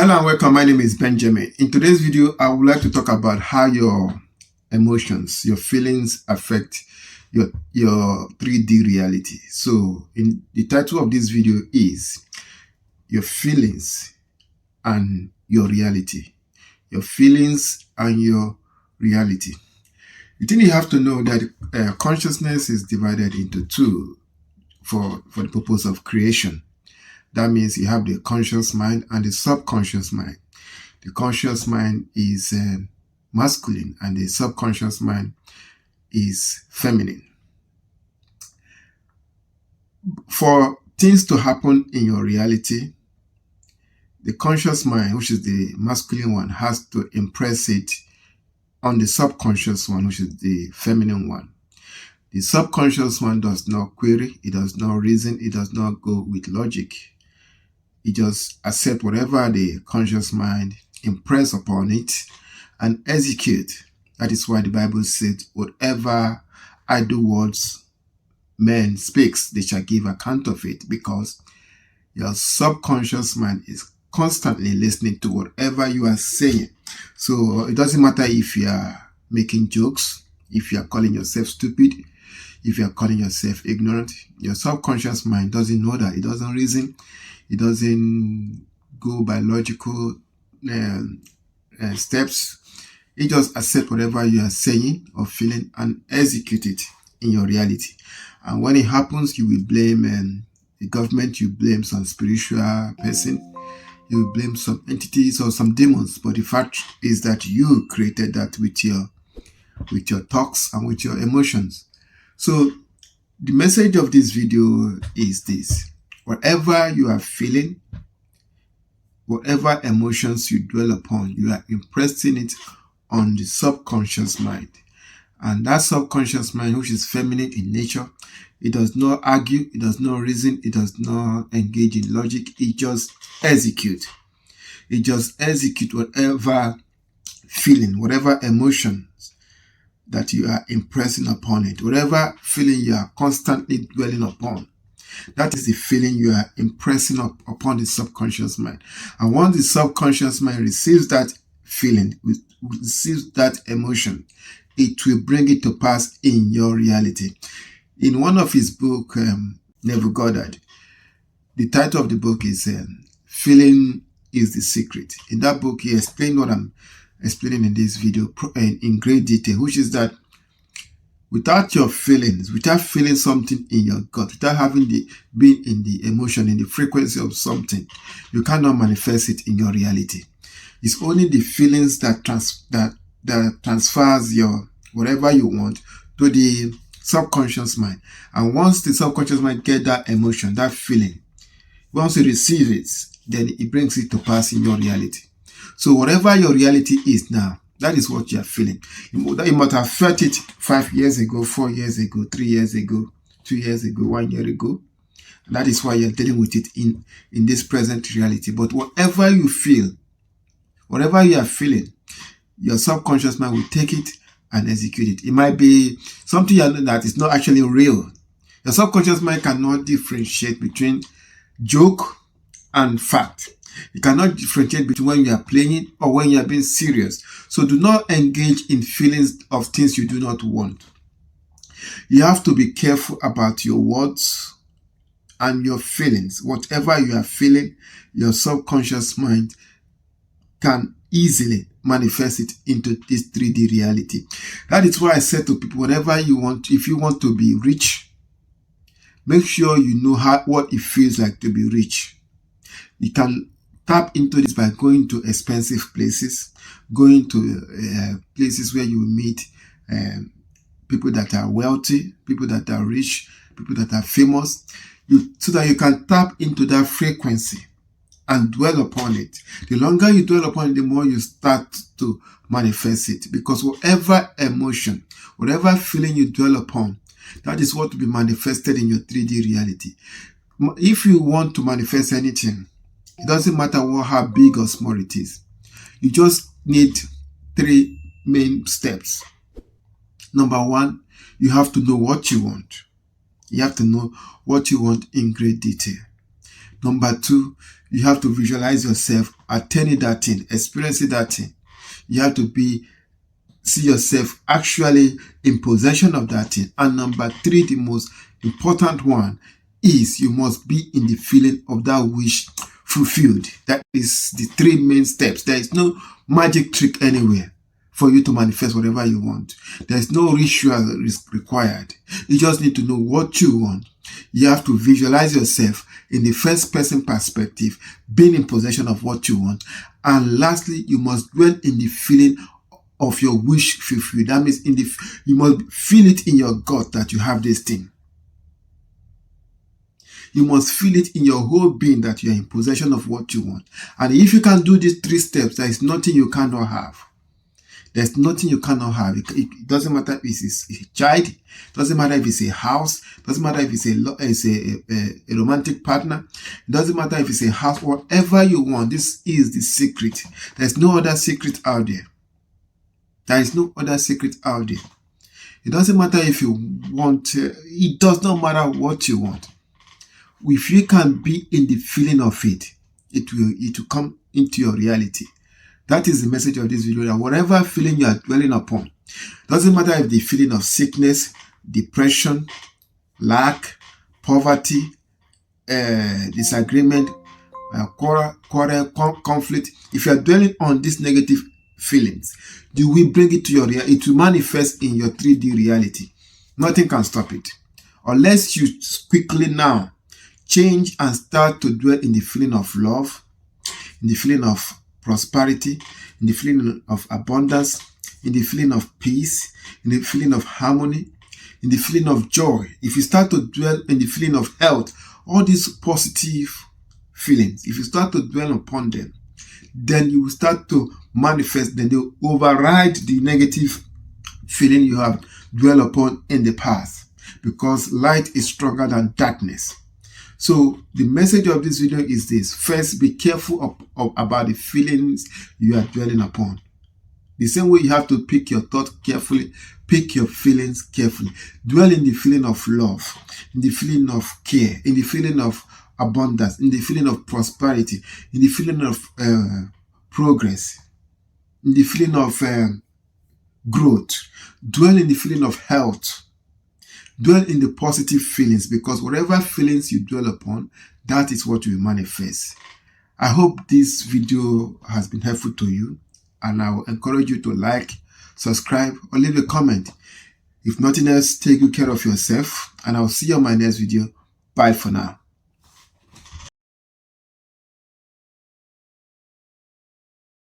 Hello and welcome. My name is Benjamin. In today's video, I would like to talk about how your emotions, your feelings affect your 3D reality. So, in the title of this video is your feelings and your reality. Your feelings and your reality. The thing you have to know that consciousness is divided into two for the purpose of creation. That means you have the conscious mind and the subconscious mind. The conscious mind is masculine and the subconscious mind is feminine. For things to happen in your reality, the conscious mind, which is the masculine one, has to impress it on the subconscious one, which is the feminine one. The subconscious one does not query, it does not reason, it does not go with logic. It just accept whatever the conscious mind impress upon it and execute. That is why the Bible said, whatever idle words man speaks, they shall give account of it, because your subconscious mind is constantly listening to whatever you are saying. So it doesn't matter if you are making jokes, if you are calling yourself stupid, if you are calling yourself ignorant, your subconscious mind doesn't know that. It doesn't reason. It doesn't go by logical steps. It just accepts whatever you are saying or feeling and execute it in your reality. And when it happens, you will blame the government, you blame some spiritual person, you blame some entities or some demons. But the fact is that you created that with your thoughts and with your emotions. So the message of this video is this: whatever you are feeling, whatever emotions you dwell upon, you are impressing it on the subconscious mind. And that subconscious mind, which is feminine in nature, it does not argue, it does not reason, it does not engage in logic, it just executes. It just executes whatever feeling, whatever emotions that you are impressing upon it, whatever feeling you are constantly dwelling upon. That is the feeling you are impressing upon the subconscious mind. And once the subconscious mind receives that feeling, receives that emotion, it will bring it to pass in your reality. In one of his books, Neville Goddard, the title of the book is Feeling is the Secret. In that book, he explained what I'm explaining in this video in great detail, which is that without your feelings, without feeling something in your gut, without being in the emotion, in the frequency of something, you cannot manifest it in your reality. It's only the feelings that transfers your whatever you want to the subconscious mind. And once the subconscious mind get that emotion, that feeling, once you receive it, then it brings it to pass in your reality. So whatever your reality is now, that is what you are feeling. You might have felt it 5 years ago, 4 years ago, 3 years ago, 2 years ago, 1 year ago. And that is why you're dealing with it in this present reality. But whatever you feel, whatever you are feeling, your subconscious mind will take it and execute it. It might be something that is not actually real. Your subconscious mind cannot differentiate between joke and fact. You cannot differentiate between when you are playing or when you are being serious. So do not engage in feelings of things you do not want. You have to be careful about your words and your feelings. Whatever you are feeling, your subconscious mind can easily manifest it into this 3D reality. That is why I said to people, whatever you want, if you want to be rich, make sure you know what it feels like to be rich. You can tap into this by going to expensive places, going to places where you meet people that are wealthy, people that are rich, people that are famous, so that you can tap into that frequency and dwell upon it. The longer you dwell upon it, the more you start to manifest it. Because whatever emotion, whatever feeling you dwell upon, that is what will be manifested in your 3D reality. If you want to manifest anything, it doesn't matter how big or small it is. You just need 3 main steps. Number 1, you have to know what you want. You have to know what you want in great detail. Number two, you have to visualize yourself attaining that thing, experiencing that thing. You have to see yourself actually in possession of that thing. And number three, the most important one, is you must be in the feeling of that wish fulfilled. That is the three main steps. There is no magic trick anywhere for you to manifest whatever you want. There is no ritual required. You just need to know what you want. You have to visualize yourself in the first person perspective, being in possession of what you want. And lastly, you must dwell in the feeling of your wish fulfilled. That means you must feel it in your gut that you have this thing. You must feel it in your whole being that you are in possession of what you want. And if you can do these three steps, there is nothing you cannot have. There's nothing you cannot have. It doesn't matter if it's a child. It doesn't matter if it's a house. It doesn't matter if it's a romantic partner. It doesn't matter if it's a house. Whatever you want, this is the secret. There's no other secret out there. There is no other secret out there. It doesn't matter if you want. It does not matter what you want. If you can be in the feeling of it, it will come into your reality. That is the message of this video. That whatever feeling you are dwelling upon, doesn't matter if the feeling of sickness, depression, lack, poverty, disagreement, quarrel, conflict. If you are dwelling on these negative feelings, you will bring it to your reality. It will manifest in your 3D reality. Nothing can stop it. Unless you quickly now change and start to dwell in the feeling of love, in the feeling of prosperity, in the feeling of abundance, in the feeling of peace, in the feeling of harmony, in the feeling of joy. If you start to dwell in the feeling of health, all these positive feelings, if you start to dwell upon them, then you will start to manifest, then they will override the negative feeling you have dwelled upon in the past, because light is stronger than darkness. So the message of this video is this. First, be careful about the feelings you are dwelling upon. The same way you have to pick your thoughts carefully, pick your feelings carefully. Dwell in the feeling of love, in the feeling of care, in the feeling of abundance, in the feeling of prosperity, in the feeling of progress, in the feeling of growth. Dwell in the feeling of health. Dwell in the positive feelings, because whatever feelings you dwell upon, that is what will manifest. I hope this video has been helpful to you, and I will encourage you to like, subscribe, or leave a comment. If nothing else, take good care of yourself, and I'll see you on my next video. Bye for now.